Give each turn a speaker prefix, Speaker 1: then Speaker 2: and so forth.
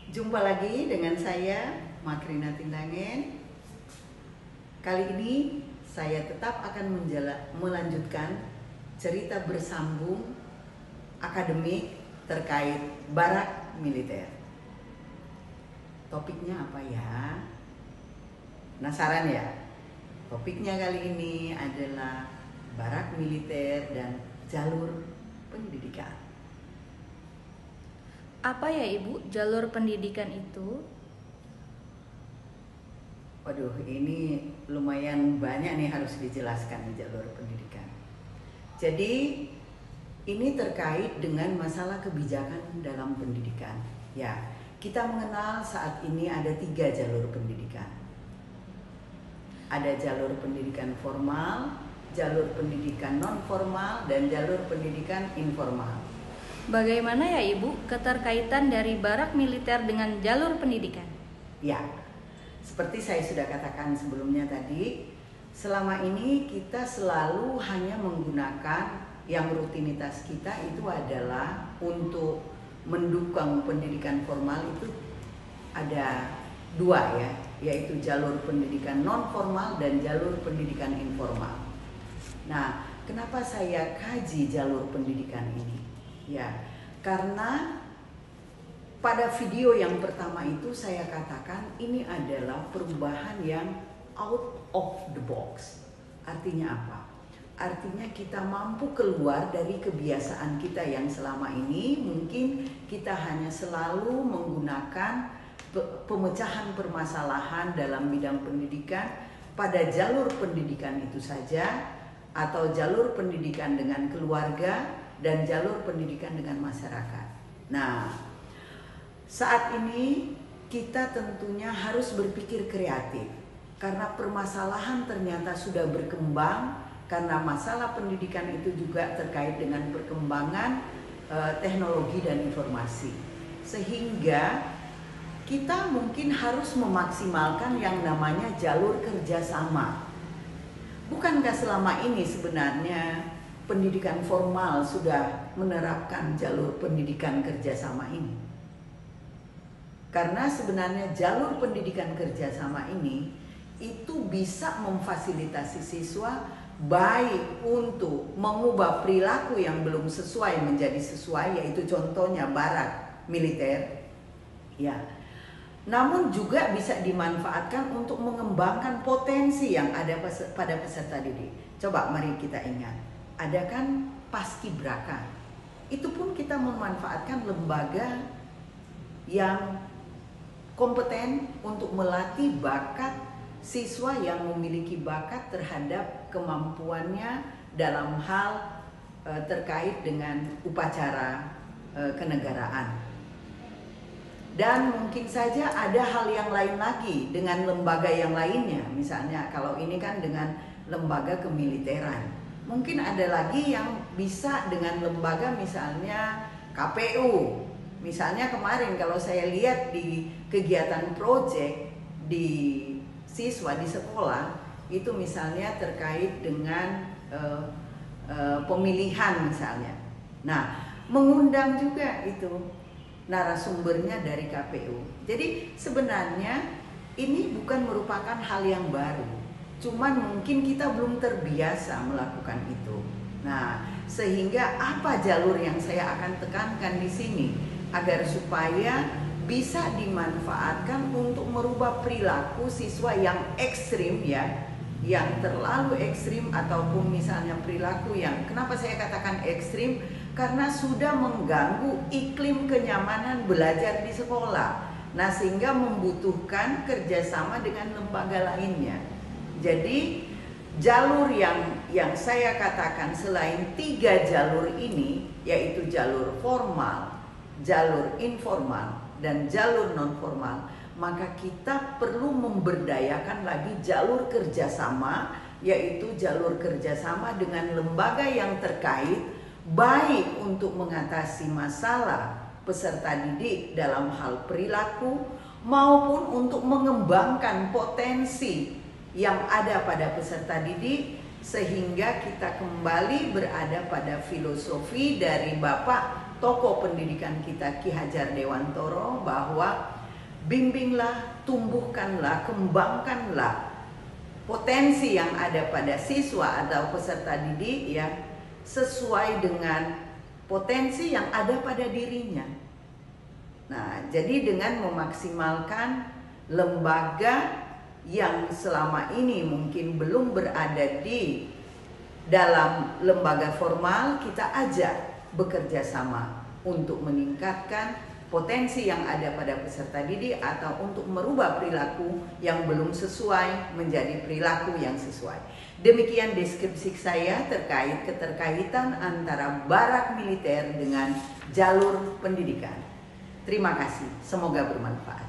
Speaker 1: Jumpa lagi dengan saya, Makrina Tindangen. Kali ini saya tetap akan melanjutkan cerita bersambung akademik terkait barak militer. Topiknya apa ya? Penasaran ya? Topiknya kali ini adalah barak militer dan jalur pendidikan.
Speaker 2: Apa ya Ibu jalur pendidikan itu?
Speaker 1: Waduh, ini lumayan banyak nih harus dijelaskan di jalur pendidikan. Jadi ini terkait dengan masalah kebijakan dalam pendidikan. Ya, kita mengenal saat ini ada 3 jalur pendidikan. Ada jalur pendidikan formal, jalur pendidikan non formal, dan jalur pendidikan informal.
Speaker 2: Bagaimana ya Ibu keterkaitan dari barak militer dengan jalur pendidikan?
Speaker 1: Ya, seperti saya sudah katakan sebelumnya tadi, selama ini kita selalu hanya menggunakan yang rutinitas kita itu adalah untuk mendukung pendidikan formal itu ada 2 ya, yaitu jalur pendidikan non formal dan jalur pendidikan informal. Nah, kenapa saya kaji jalur pendidikan ini? Ya, karena pada video yang pertama itu saya katakan ini adalah perubahan yang out of the box. Artinya apa? Artinya kita mampu keluar dari kebiasaan kita yang selama ini mungkin kita hanya selalu menggunakan pemecahan permasalahan dalam bidang pendidikan pada jalur pendidikan itu saja, atau jalur pendidikan dengan keluarga dan jalur pendidikan dengan masyarakat. Nah, saat ini kita tentunya harus berpikir kreatif karena permasalahan ternyata sudah berkembang, karena masalah pendidikan itu juga terkait dengan perkembangan teknologi dan informasi. Sehingga kita mungkin harus memaksimalkan yang namanya jalur kerjasama. Bukankah selama ini sebenarnya pendidikan formal sudah menerapkan jalur pendidikan kerjasama ini? Karena sebenarnya jalur pendidikan kerjasama ini itu bisa memfasilitasi siswa baik untuk mengubah perilaku yang belum sesuai menjadi sesuai, yaitu contohnya barak militer, ya. Namun juga bisa dimanfaatkan untuk mengembangkan potensi yang ada pada peserta didik. Coba mari kita ingat, ada kan paskibraka. Itu pun kita memanfaatkan lembaga yang kompeten untuk melatih bakat siswa yang memiliki bakat terhadap kemampuannya dalam hal terkait dengan upacara kenegaraan. Dan mungkin saja ada hal yang lain lagi dengan lembaga yang lainnya. Misalnya kalau ini kan dengan lembaga kemiliteran. Mungkin ada lagi yang bisa dengan lembaga misalnya KPU. Misalnya kemarin kalau saya lihat di kegiatan proyek di siswa di sekolah, itu misalnya terkait dengan pemilihan misalnya. Nah, mengundang juga itu narasumbernya dari KPU. Jadi sebenarnya ini bukan merupakan hal yang baru. Cuman mungkin kita belum terbiasa melakukan itu. Nah, sehingga apa jalur yang saya akan tekankan di sini agar supaya bisa dimanfaatkan untuk merubah perilaku siswa yang ekstrim ya, yang terlalu ekstrim, ataupun misalnya perilaku yang, kenapa saya katakan ekstrim? Karena sudah mengganggu iklim kenyamanan belajar di sekolah. Nah, sehingga membutuhkan kerjasama dengan lembaga lainnya. Jadi jalur yang saya katakan selain 3 jalur ini, yaitu jalur formal, jalur informal, dan jalur non formal, maka kita perlu memberdayakan lagi jalur kerjasama, yaitu jalur kerjasama dengan lembaga yang terkait, baik untuk mengatasi masalah peserta didik dalam hal perilaku maupun untuk mengembangkan potensi yang ada pada peserta didik, sehingga kita kembali berada pada filosofi dari Bapak tokoh pendidikan kita Ki Hajar Dewantoro, bahwa bimbinglah, tumbuhkanlah, kembangkanlah potensi yang ada pada siswa atau peserta didik ya, sesuai dengan potensi yang ada pada dirinya. Nah, jadi dengan memaksimalkan lembaga yang selama ini mungkin belum berada di dalam lembaga formal, kita ajak bekerja sama untuk meningkatkan potensi yang ada pada peserta didik atau untuk merubah perilaku yang belum sesuai menjadi perilaku yang sesuai. Demikian deskripsi saya terkait keterkaitan antara barak militer dengan jalur pendidikan. Terima kasih, semoga bermanfaat.